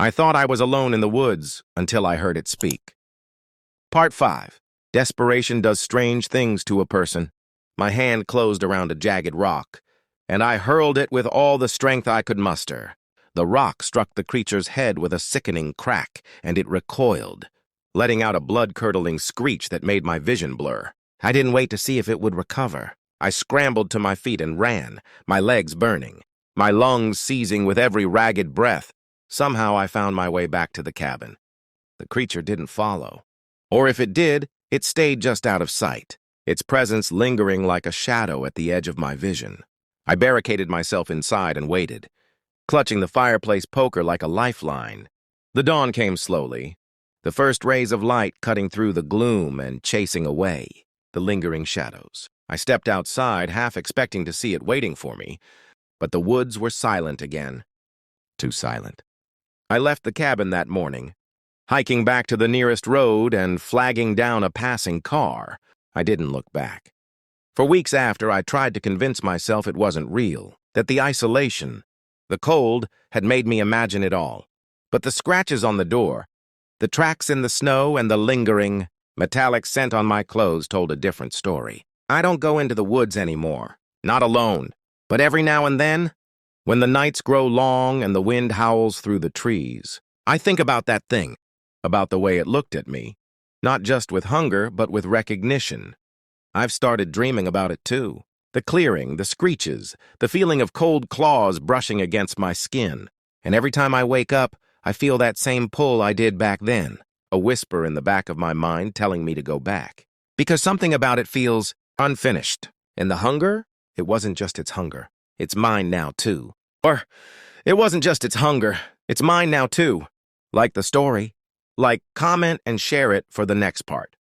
I thought I was alone in the woods until I heard it speak. Part 5. Desperation does strange things to a person. My hand closed around a jagged rock, and I hurled it with all the strength I could muster. The rock struck the creature's head with a sickening crack, and it recoiled, letting out a blood-curdling screech that made my vision blur. I didn't wait to see if it would recover. I scrambled to my feet and ran, my legs burning, my lungs seizing with every ragged breath. Somehow I found my way back to the cabin. The creature didn't follow. Or if it did, it stayed just out of sight, its presence lingering like a shadow at the edge of my vision. I barricaded myself inside and waited, clutching the fireplace poker like a lifeline. The dawn came slowly, the first rays of light cutting through the gloom and chasing away the lingering shadows. I stepped outside, half expecting to see it waiting for me, but the woods were silent again. Too silent. I left the cabin that morning, hiking back to the nearest road and flagging down a passing car. I didn't look back. For weeks after, I tried to convince myself it wasn't real, that the isolation, the cold, had made me imagine it all. But the scratches on the door, the tracks in the snow, and the lingering, metallic scent on my clothes told a different story. I don't go into the woods anymore, not alone, but every now and then, when the nights grow long and the wind howls through the trees, I think about that thing, about the way it looked at me, not just with hunger, but with recognition. I've started dreaming about it too. The clearing, the screeches, the feeling of cold claws brushing against my skin. And every time I wake up, I feel that same pull I did back then, a whisper in the back of my mind telling me to go back. Because something about it feels unfinished. And the hunger? It wasn't just its hunger. It's mine now too. Or, it wasn't just its hunger. It's mine now too. Like the story. Like, comment and share it for the next part.